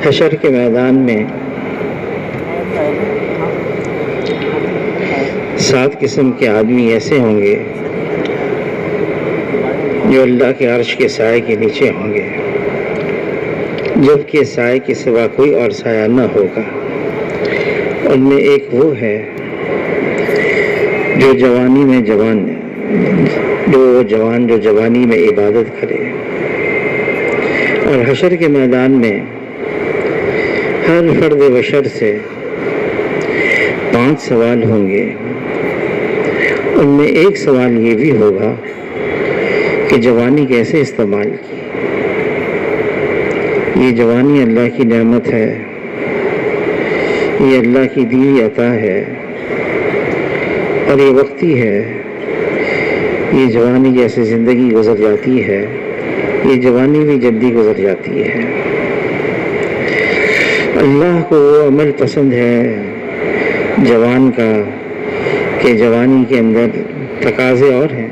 حشر کے میدان میں 7 قسم کے آدمی ایسے ہوں گے جو اللہ کے عرش کے سائے کے نیچے ہوں گے، جبکہ سائے کے سوا کوئی اور سایہ نہ ہوگا۔ ان میں ایک وہ ہے جو جوانی میں جو جوانی میں عبادت کرے۔ اور حشر کے میدان میں ہر فرد بشر سے 5 سوال ہوں گے۔ ان میں ایک سوال یہ بھی ہوگا کہ جوانی کیسے استعمال کی۔ یہ جوانی اللہ کی نعمت ہے، یہ اللہ کی دی ہوئی عطا ہے، اور یہ وقتی ہے۔ یہ جوانی جیسے زندگی گزر جاتی ہے، یہ جوانی بھی جلدی گزر جاتی ہے۔ اللہ کو وہ عمل پسند ہے جوان کا کہ جوانی کے اندر تقاضے اور ہیں،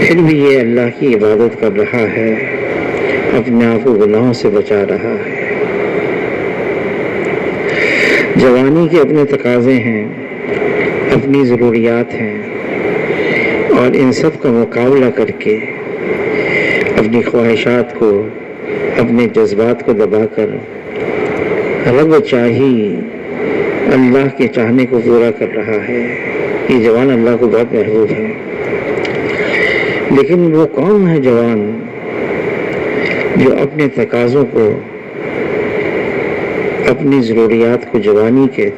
پھر بھی یہ اللہ کی عبادت کر رہا ہے، اپنے آپ کو گناہوں سے بچا رہا ہے۔ جوانی کے اپنے تقاضے ہیں، اپنی ضروریات ہیں، اور ان سب کا مقابلہ کر کے اپنی خواہشات کو، اپنے جذبات کو دبا کر رب چاہی اللہ کے چاہنے کو پورا کر رہا ہے۔ یہ جوان اللہ کو بہت محبوب ہے۔ لیکن وہ کون ہے جوان جو اپنے تقاضوں کو، اپنی ضروریات کو جوانی کے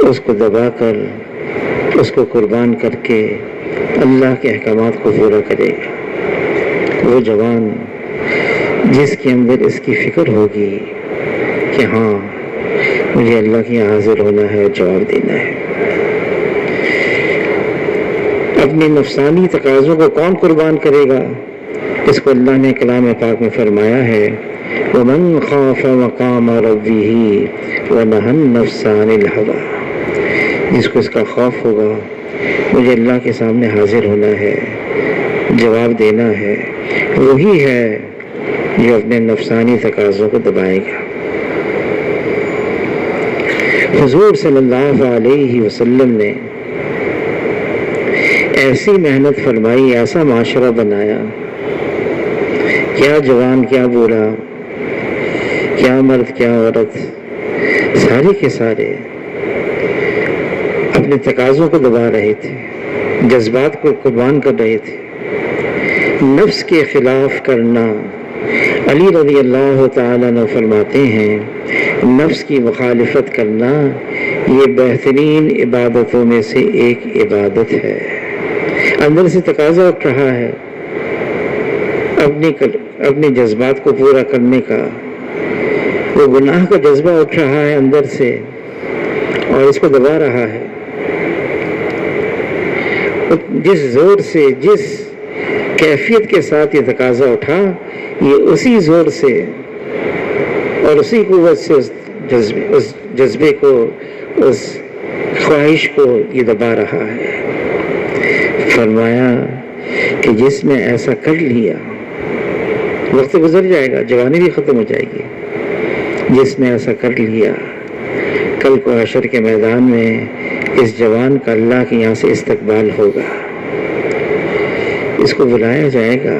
اس کو دبا کر، اس کو قربان کر کے اللہ کے احکامات کو پورا کرے گا؟ وہ جوان جس کے اندر اس کی فکر ہوگی کہ ہاں مجھے اللہ کے یہاں حاضر ہونا ہے، جواب دینا ہے۔ اپنے نفسانی تقاضوں کو کون قربان کرے گا؟ اس کو اللہ نے کلام پاک میں فرمایا ہے، وَمَنْ خَافَ مَقَامَ رَبِّهِ وَنَهَى النَّفْسَ عَنِ الْهَوَىٰ۔ جس کو اس کا خوف ہوگا مجھے اللہ کے سامنے حاضر ہونا ہے، جواب دینا ہے، وہی ہے جو اپنے نفسانی تقاضوں کو دبائے گا۔ حضور صلی اللہ علیہ وسلم نے ایسی محنت فرمائی، ایسا معاشرہ بنایا، کیا جوان کیا بوڑھا، کیا مرد کیا عورت، سارے کے سارے اپنے تقاضوں کو دبا رہے تھے، جذبات کو قربان کر رہے تھے۔ نفس کے خلاف کرنا، علی رضی اللہ تعالیٰ عنہ فرماتے ہیں، نفس کی مخالفت کرنا یہ بہترین عبادتوں میں سے ایک عبادت ہے۔ اندر سے تقاضا اٹھ رہا ہے اپنے جذبات کو پورا کرنے کا، وہ گناہ کا جذبہ اٹھ رہا ہے اندر سے اور اس کو دبا رہا ہے۔ جس زور سے، جس کیفیت کے ساتھ یہ تقاضا اٹھا، یہ اسی زور سے اور اسی قوت سے اس جذبے کو، اس خواہش کو یہ دبا رہا ہے۔ فرمایا کہ جس نے ایسا کر لیا، وقت گزر جائے گا، جوانی بھی ختم ہو جائے گی، جس نے ایسا کر لیا، کل کو حشر کے میدان میں اس جوان کا اللہ کے یہاں سے استقبال ہوگا۔ اس کو بلایا جائے گا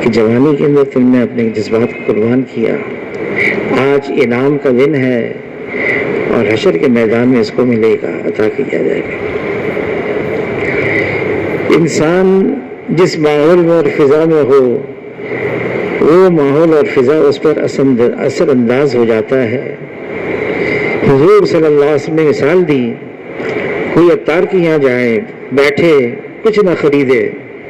کہ جوانی کے اندر تم نے اپنے جذبات کو قربان کیا، آج انعام کا دن ہے اور حشر کے میدان میں اس کو ملے گا، عطا کیا جائے گا۔ انسان جس ماحول میں اور فضا میں ہو، وہ ماحول اور فضا اس پر اثر انداز ہو جاتا ہے۔ حضور صلی اللہ علیہ وسلم نے مثال دی، کوئی عطار کے یہاں جائے، بیٹھے، کچھ نہ خریدے،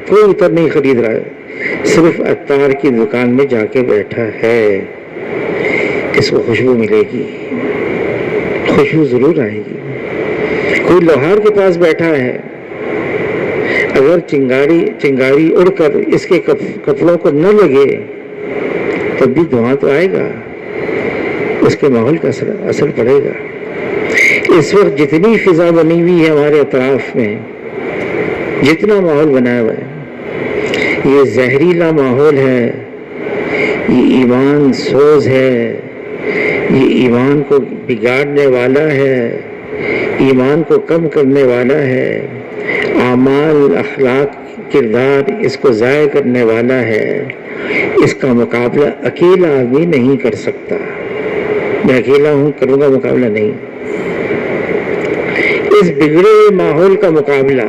کوئی عطر نہیں خرید رہا ہے، صرف عطار کی دکان میں جا کے بیٹھا ہے، اس کو خوشبو ملے گی، خوشبو ضرور آئے گی۔ کوئی لوہار کے پاس بیٹھا ہے، اگر چنگاری اڑ کر اس کے کپڑوں کو نہ لگے تب بھی دھواں تو آئے گا، اس کے ماحول کا اثر پڑے گا۔ اس وقت جتنی فضا بنی ہوئی ہے ہمارے اطراف میں، جتنا ماحول بنایا ہوا ہے، یہ زہریلا ماحول ہے، یہ ایمان سوز ہے، یہ ایمان کو بگاڑنے والا ہے، ایمان کو کم کرنے والا ہے، اعمال، اخلاق، کردار اس کو ضائع کرنے والا ہے۔ اس کا مقابلہ اکیلا آدمی نہیں کر سکتا۔ میں اکیلا ہوں، کروں گا مقابلہ نہیں۔ اس بگڑے ہوئے ماحول کا مقابلہ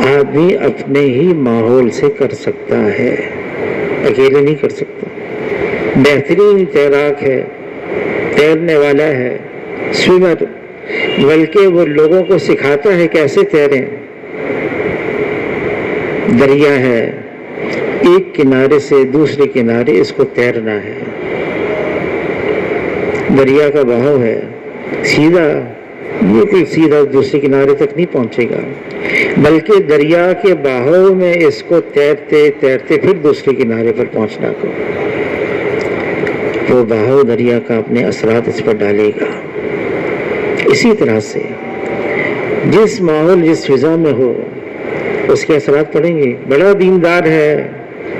آدمی اپنے ہی ماحول سے کر سکتا ہے، اکیلے نہیں کر سکتا۔ بہترین تیراک ہے، تیرنے والا ہے، سوئمر، بلکہ وہ لوگوں کو سکھاتا ہے کیسے تیریں۔ دریا ہے، ایک کنارے سے دوسرے کنارے اس کو تیرنا ہے۔ دریا کا بہاؤ ہے، سیدھا، بالکل سیدھا دوسرے کنارے تک نہیں پہنچے گا، بلکہ دریا کے بہاؤ میں اس کو تیرتے تیرتے پھر دوسرے کنارے پر پہنچنا کو۔ وہ بہاؤ دریا کا اپنے اثرات اس پر ڈالے گا۔ اسی طرح سے جس ماحول، جس فضا میں ہو، اس کے اثرات پڑیں گے۔ بڑا دیندار ہے،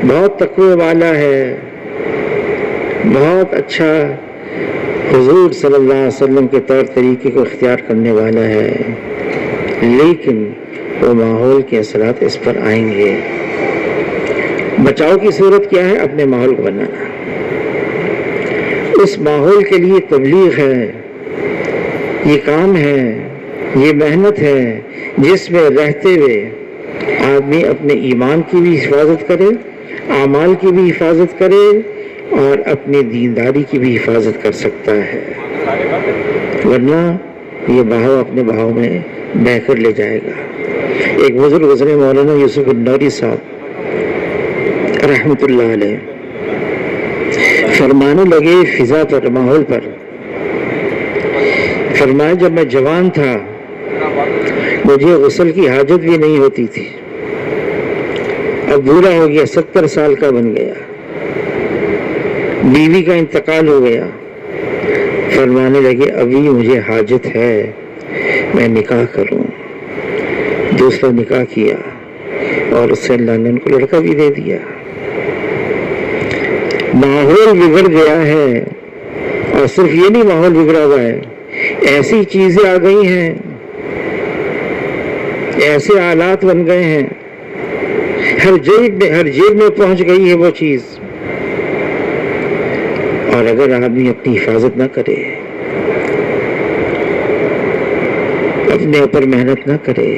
بہت تقوی والا ہے، بہت اچھا حضور صلی اللہ علیہ وسلم کے طور طریقے کو اختیار کرنے والا ہے، لیکن وہ ماحول کے اثرات اس پر آئیں گے۔ بچاؤ کی صورت کیا ہے؟ اپنے ماحول کو بنانا۔ اس ماحول کے لیے تبلیغ ہے، یہ کام ہے، یہ محنت ہے، جس میں رہتے ہوئے آدمی اپنے ایمان کی بھی حفاظت کرے، اعمال کی بھی حفاظت کرے، اور اپنی دینداری کی بھی حفاظت کر سکتا ہے، ورنہ یہ بہاؤ اپنے بہاؤ میں بہہ کر لے جائے گا۔ ایک بزرگ گزرے، مولانا یوسف النوری صاحب رحمۃ اللہ علیہ، فرمانے لگے فضا پر، ماحول پر، فرمایا جب میں جوان تھا مجھے غسل کی حاجت بھی نہیں ہوتی تھی، اب بوڑھا ہو گیا، 70 سال کا بن گیا، بیوی کا انتقال ہو گیا، فرمانے لگے ابھی مجھے حاجت ہے میں نکاح کروں۔ دوسرا نکاح کیا اور اس سے اللہ نے ان کو لڑکا بھی دے دیا۔ ماحول بگڑ گیا ہے، اور صرف یہ نہیں ماحول بگڑا ہوا ہے، ایسی چیزیں آ گئی ہیں، ایسے حالات بن گئے ہیں، ہر جیب میں پہنچ گئی ہے وہ چیز، اور اگر آدمی اپنی حفاظت نہ کرے، اپنے اوپر محنت نہ کرے،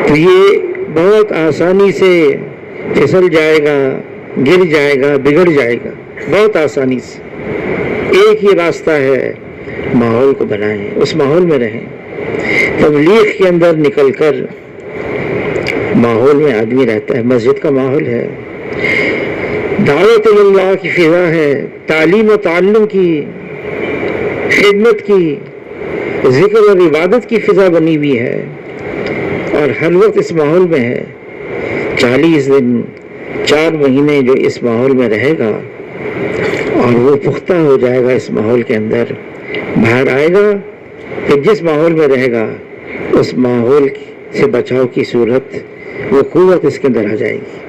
تو یہ بہت آسانی سے پھسل جائے گا، گر جائے گا، بگڑ جائے گا، بہت آسانی سے۔ ایک ہی راستہ ہے، ماحول کو بنائیں، اس ماحول میں رہیں۔ تبلیغ کے اندر نکل کر ماحول میں آدمی رہتا ہے، مسجد کا ماحول ہے، دعوت اللہ کی فضا ہے، تعلیم و تعلم کی، خدمت کی، ذکر اور عبادت کی فضا بنی ہوئی ہے، اور ہر وقت اس ماحول میں ہے۔ 40 دن 4 مہینے جو اس ماحول میں رہے گا اور وہ پختہ ہو جائے گا اس ماحول کے اندر، باہر آئے گا کہ جس ماحول میں رہے گا اس ماحول سے بچاؤ کی صورت، وہ قوت اس کے اندر آ جائے گی۔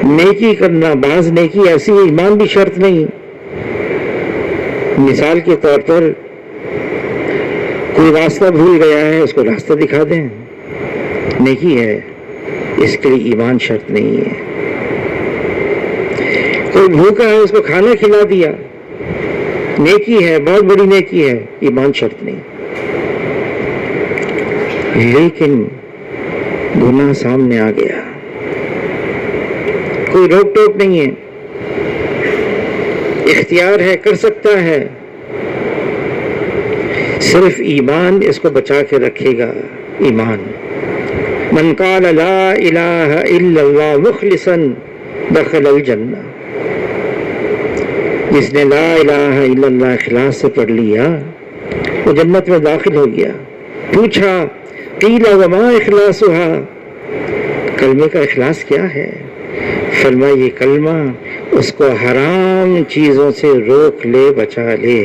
نیکی کرنا، بعض نیکی ایسی ہے ایمان بھی شرط نہیں۔ مثال کے طور پر کوئی راستہ بھول گیا ہے، اس کو راستہ دکھا دیں، نیکی ہے، اس کے لیے ایمان شرط نہیں ہے۔ کوئی بھوکا ہے، اس کو کھانا کھلا دیا، نیکی ہے، بہت بڑی نیکی ہے، ایمان شرط نہیں۔ لیکن گناہ سامنے آ گیا، کوئی روک ٹوک نہیں ہے، اختیار ہے، کر سکتا ہے، صرف ایمان اس کو بچا کے رکھے گا۔ ایمان، من قال لا الہ الا اللہ مخلصا دخل الجنہ، جس نے لا الہ الا اللہ اخلاص سے پڑھ لیا وہ جنت میں داخل ہو گیا۔ پوچھا قیل وما اخلاصھا، کلمے کا اخلاص کیا ہے؟ فرمایا یہ کلمہ اس کو حرام چیزوں سے روک لے، بچا لے۔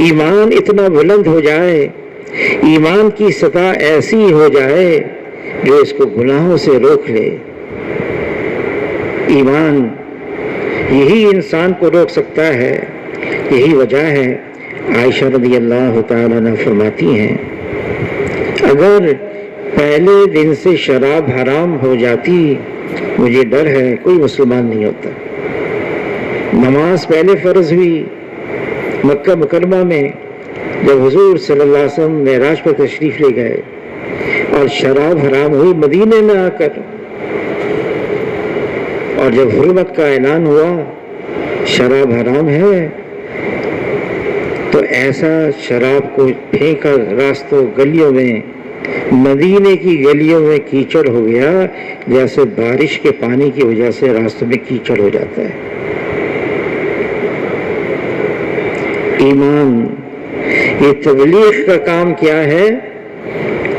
ایمان اتنا بلند ہو جائے، ایمان کی سطح ایسی ہو جائے جو اس کو گناہوں سے روک لے۔ ایمان یہی انسان کو روک سکتا ہے۔ یہی وجہ ہے عائشہ رضی اللہ تعالیٰ عنہ فرماتی ہیں اگر پہلے دن سے شراب حرام ہو جاتی مجھے ڈر ہے کوئی مسلمان نہیں ہوتا۔ نماز پہلے فرض ہوئی مکہ مکرمہ میں جب حضور صلی اللہ علیہ وسلم معراج پر تشریف لے گئے اور شراب حرام ہوئی مدینے میں آ کر، اور جب حرمت کا اعلان ہوا شراب حرام ہے تو ایسا شراب کو پھینکا راستوں گلیوں میں، مدینے کی گلیوں میں کیچڑ ہو گیا جیسے بارش کے پانی کی وجہ سے راستوں میں کیچڑ ہو جاتا ہے۔ ایمان، یہ تبلیغ کا کام کیا ہے؟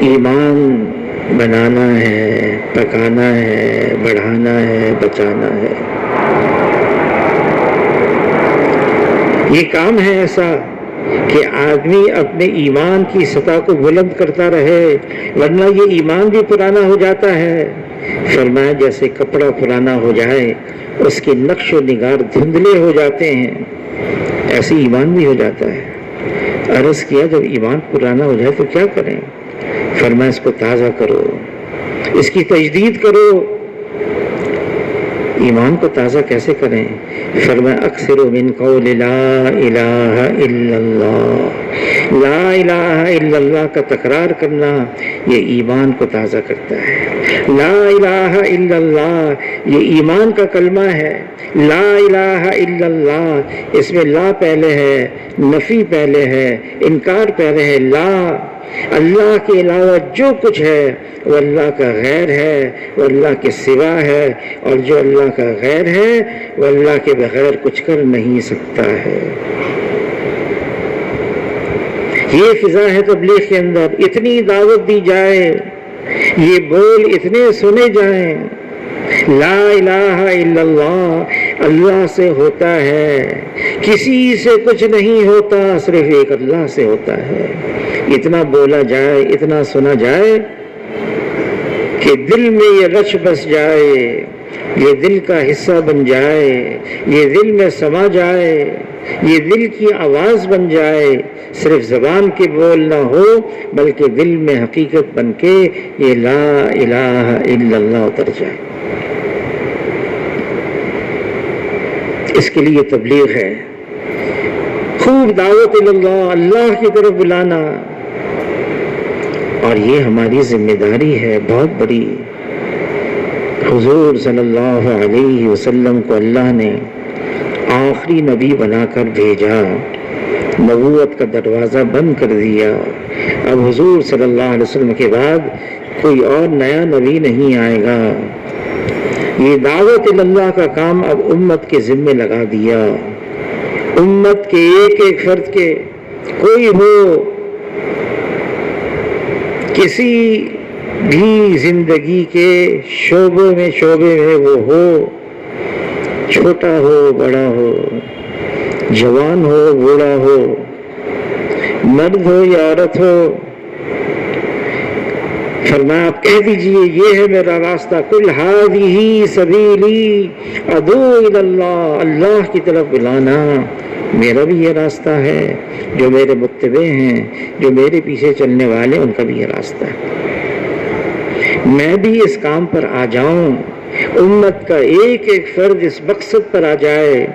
ایمان بنانا ہے، پکانا ہے، بڑھانا ہے، بچانا ہے۔ یہ کام ہے ایسا کہ آدمی اپنے ایمان کی سطح کو بلند کرتا رہے، ورنہ یہ ایمان بھی پرانا ہو جاتا ہے۔ فرمایا جیسے کپڑا پرانا ہو جائے اس کے نقش و نگار دھندلے ہو جاتے ہیں، ایسے ایمان بھی ہو جاتا ہے۔ عرض کیا جب ایمان پرانا ہو جائے تو کیا کریں؟ فرمایا اس کو تازہ کرو، اس کی تجدید کرو۔ ایمان کو تازہ کیسے کریں؟ فرمایا اکثر من قول لا الہ الا اللہ، لا الہ الا اللہ کا تکرار کرنا یہ ایمان کو تازہ کرتا ہے۔ لا الہ الا اللہ یہ ایمان کا کلمہ ہے۔ لا الہ الا اللہ اس میں لا پہلے ہے، نفی پہلے ہے، انکار پہلے ہے۔ لا، اللہ کے علاوہ جو کچھ ہے وہ اللہ کا غیر ہے، وہ اللہ کے سوا ہے، اور جو اللہ کا غیر ہے وہ اللہ کے بغیر کچھ کر نہیں سکتا ہے۔ یہ فضا ہے تبلیغ کے اندر، اتنی دعوت دی جائے، یہ بول اتنے سنے جائیں۔ لا الہ الا اللہ اللہ سے ہوتا ہے، کسی سے کچھ نہیں ہوتا، صرف ایک اللہ سے ہوتا ہے۔ اتنا بولا جائے، اتنا سنا جائے کہ دل میں یہ رچ بس جائے، یہ دل کا حصہ بن جائے، یہ دل میں سما جائے، یہ دل کی آواز بن جائے، صرف زبان کے بول نہ ہو بلکہ دل میں حقیقت بن کے یہ لا الہ الا اللہ اتر جائے۔ اس کے لیے تبلیغ ہے، خوب دعوت اللہ، اللہ کی طرف بلانا، اور یہ ہماری ذمہ داری ہے بہت بڑی۔ حضور صلی اللہ علیہ وسلم کو اللہ نے آخری نبی بنا کر بھیجا، نبوت کا دروازہ بند کر دیا۔ اب حضور صلی اللہ علیہ وسلم کے بعد کوئی اور نیا نبی نہیں آئے گا۔ یہ دعوت اللہ کا کام اب امت کے ذمے لگا دیا۔ امت کے ایک ایک فرد کے، کوئی ہو کسی بھی زندگی کے شعبے میں وہ ہو، چھوٹا ہو بڑا ہو، جوان ہو بوڑھا ہو، مرد ہو یا عورت ہو، فرمایا آپ کہہ دیجئے یہ ہے میرا راستہ، کل ہذہ سبیلی ادعو الی اللہ، اللہ کی طرف بلانا میرا بھی یہ راستہ ہے، جو میرے متبع ہیں، جو میرے پیچھے چلنے والے ان کا بھی یہ راستہ ہے۔ میں بھی اس کام پر آ جاؤں، امت کا ایک ایک فرد اس مقصد پر آ جائے،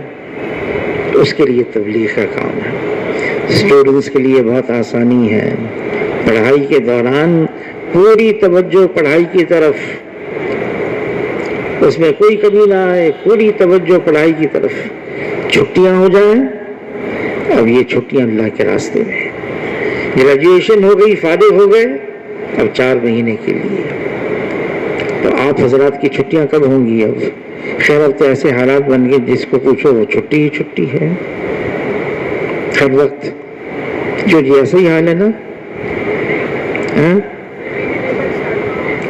اس کے لیے تبلیغ کا کام ہے۔ اسٹوڈنٹس کے لیے بہت آسانی ہے، پڑھائی کے دوران پوری توجہ پڑھائی کی طرف، اس میں کوئی کمی نہ آئے، پوری توجہ پڑھائی کی طرف۔ چھٹیاں ہو جائیں، اب یہ چھٹیاں اللہ کے راستے میں، گریجویشن ہو گئی، فارغ ہو گئے، اب 4 مہینے کے لیے۔ تو آپ حضرات کی چھٹیاں کب ہوں گی؟ اب خیر اب تو ایسے حالات بن گئے جس کو پوچھو وہ چھٹی ہی چھٹی ہے ہر وقت، جو جی ایسا ہی حال ہے نا۔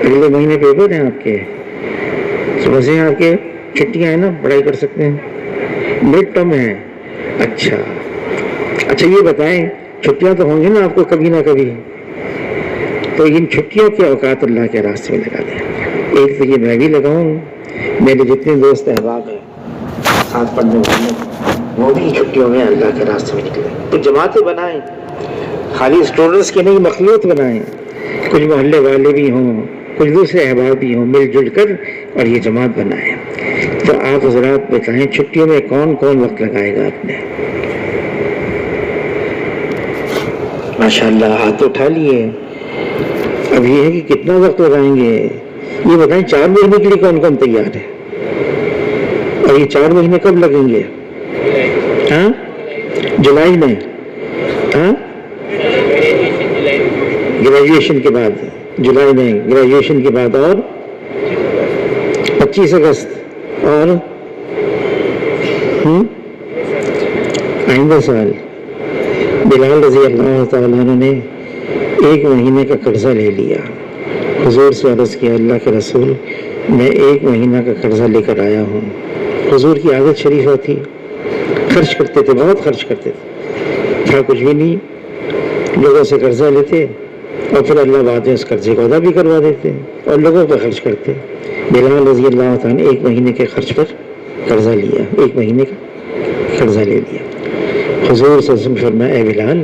اگلے مہینے پیپر ہیں آپ کے، صبح سے آپ کے چھٹیاں ہیں نا، پڑھائی کر سکتے ہیں، مڈ ٹرم ہے۔ اچھا یہ بتائیں چھٹیاں تو ہوں گی نا آپ کو کبھی نہ کبھی، تو ان چھٹیوں کے اوقات اللہ کے راستے میں لگا دیں۔ ایک تو یہ میں بھی لگاؤں، میرے جتنے دوست احباب ہیں ساتھ پڑھنے والے وہ بھی چھٹیوں میں اللہ کے راستے میں نکلیں، تو جماعتیں بنائیں، خالی اسٹوڈنٹس کی نہیں، مخلوط بنائیں، کچھ محلے والے بھی ہوں، کچھ دوسرے احباب بھی ہوں، مل جل کر اور یہ جماعت بنائیں۔ تو آپ حضرات بتائیں چھٹیوں میں کون کون وقت لگائے گا آپ نے؟ ماشاءاللہ ہاتھ اٹھا لیے۔ اب یہ ہے کہ کتنا وقت لگائیں گے، یہ بتائیں 4 مہینے کے لیے کون کون تیار ہے؟ اور یہ 4 مہینے کب لگیں گے؟ ہاں جولائی میں، ہاں گریجویشن کے بعد، جولائی میں گریجویشن کے بعد، اور 25 اگست اور آئندہ سال بلال رضی اللہ تعالیٰ عنہ نے 1 مہینے کا قرضہ لے لیا، حضور سے عرض کیا اللہ کے رسول میں 1 مہینہ کا قرضہ لے کر آیا ہوں۔ حضور کی عادت شریفہ تھی، خرچ کرتے تھے، بہت خرچ کرتے تھے، تھا کچھ بھی نہیں، لوگوں سے قرضہ لیتے اور پھر اللہ بعد میں اس قرضے کو ادا بھی کروا دیتے اور لوگوں پر خرچ کرتے۔ بلال رضی اللہ تعالیٰ نے 1 مہینے کے خرچ پر قرضہ لیا، 1 مہینے کا قرضہ لے لیا۔ حضور صلی اللہ علیہ وسلم فرمایا اے بلال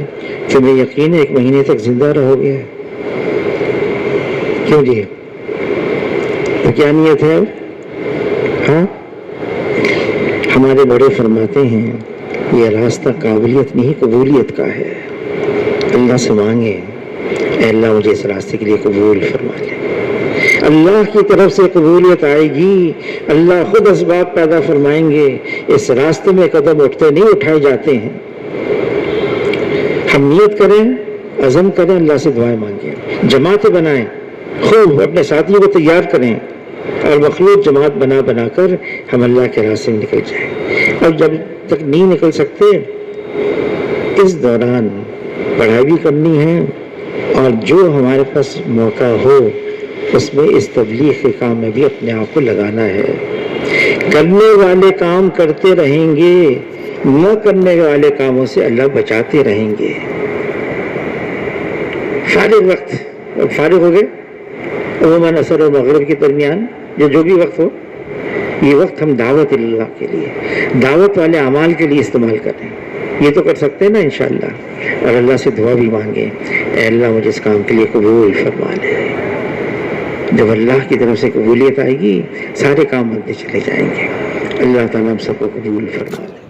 تمہیں یقین ہے 1 مہینے تک زندہ رہو گے؟ کیوں جی؟ تو کیا نیت ہے؟ ہاں ہمارے بڑے فرماتے ہیں یہ راستہ قابلیت نہیں قبولیت کا ہے۔ اللہ سے مانگے اے اللہ مجھے اس راستے کے لیے قبول فرما لے، اللہ کی طرف سے قبولیت آئے گی، اللہ خود اسباب پیدا فرمائیں گے۔ اس راستے میں قدم اٹھتے نہیں اٹھائے جاتے ہیں۔ ہم نیت کریں، عزم کریں، اللہ سے دعائیں مانگیں، جماعتیں بنائیں، خوب اپنے ساتھیوں کو تیار کریں اور مخلوط جماعت بنا بنا کر ہم اللہ کے راستے میں نکل جائیں۔ اور جب تک نہیں نکل سکتے اس دوران پڑھائی بھی کرنی ہے اور جو ہمارے پاس موقع ہو اس میں اس تبلیغ کے کام میں بھی اپنے آپ کو لگانا ہے۔ کرنے والے کام کرتے رہیں گے، نہ کرنے والے کاموں سے اللہ بچاتے رہیں گے۔ فارغ ہو گئے عموماً عصر و مغرب کے درمیان جو بھی وقت ہو، یہ وقت ہم دعوت اللہ کے لیے، دعوت والے اعمال کے لیے استعمال کریں۔ یہ تو کر سکتے ہیں نا انشاءاللہ، اور اللہ سے دعا بھی مانگیں اے اللہ مجھے اس کام کے لیے قبول فرما لے۔ جب اللہ کی طرف سے قبولیت آئے گی سارے کام بنتے چلے جائیں گے۔ اللہ تعالیٰ ہم سب کو قبول فرما لے۔